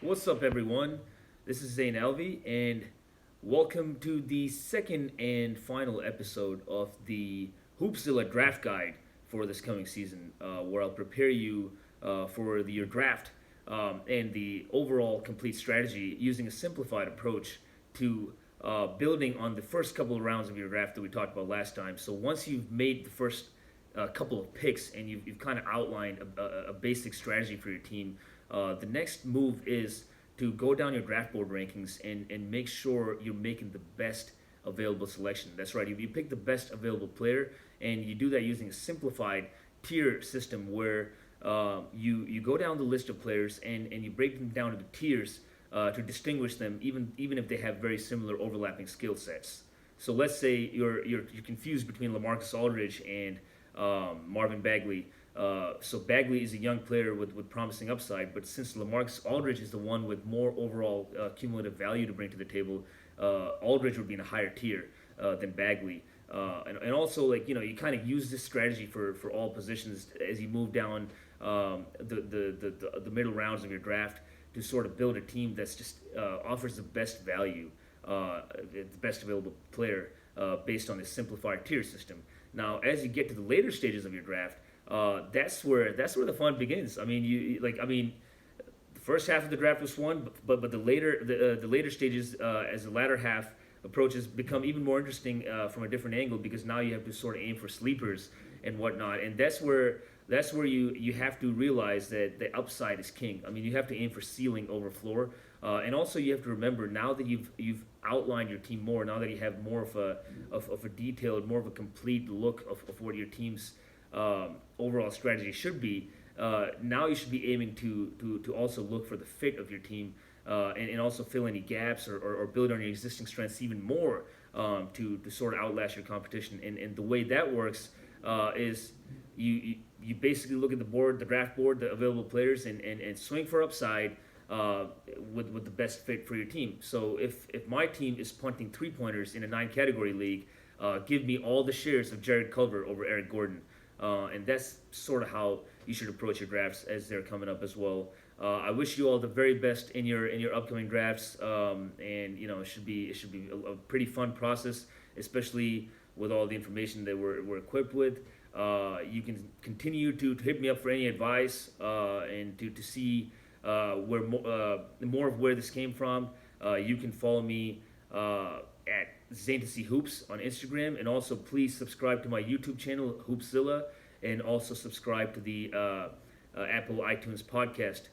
What's up, everyone? This is Zain Alvi, and welcome to the second and final episode of the Hoopzilla Draft Guide for this coming season, where I'll prepare you for your draft and the overall complete strategy using a simplified approach to building on the first couple of rounds of your draft that we talked about last time. So once you've made the first couple of picks and you've kind of outlined a basic strategy for your team, the next move is to go down your draft board rankings and make sure you're making the best available selection. That's right. If you pick the best available player and you do that using a simplified tier system where you go down the list of players and you break them down into tiers to distinguish them, even if they have very similar overlapping skill sets. So let's say you're confused between LaMarcus Aldridge and Marvin Bagley. So Bagley is a young player with promising upside, but since LaMarcus Aldridge is the one with more overall cumulative value to bring to the table, Aldridge would be in a higher tier than Bagley. And also, like, you kind of use this strategy for all positions as you move down the middle rounds of your draft to sort of build a team that's just offers the best value, the best available player based on this simplified tier system. Now, as you get to the later stages of your draft, that's where the fun begins. I mean, the first half of the draft was fun, but the later stages, as the latter half approaches, become even more interesting from a different angle because now you have to sort of aim for sleepers and whatnot, and that's where you have to realize that the upside is king. I mean, you have to aim for ceiling over floor, and also you have to remember now that you've outlined your team more, now that you have more of a detailed, more of a complete look of what your team's overall strategy should be. Now you should be aiming to also look for the fit of your team and also fill any gaps or build on your existing strengths even more to sort of outlast your competition. And the way that works is you basically look at the draft board, the available players, and swing for upside with the best fit for your team. So if my team is punting 3-pointers in a 9-category league, give me all the shares of Jared Culver over Eric Gordon. And that's sort of how you should approach your drafts as they're coming up as well. I wish you all the very best in your upcoming drafts, and it should be a pretty fun process, especially with all the information that we're equipped with. You can continue to hit me up for any advice and to see where more of where this came from. You can follow me at Zaintasy Hoops on Instagram, and also please subscribe to my YouTube channel Hoopzilla, and also subscribe to the Apple iTunes podcast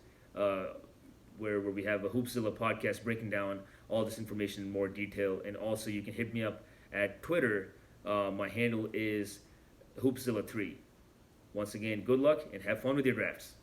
where we have a Hoopzilla podcast breaking down all this information in more detail. And also you can hit me up at Twitter. My handle is Hoopzilla3. Once again, good luck and have fun with your drafts.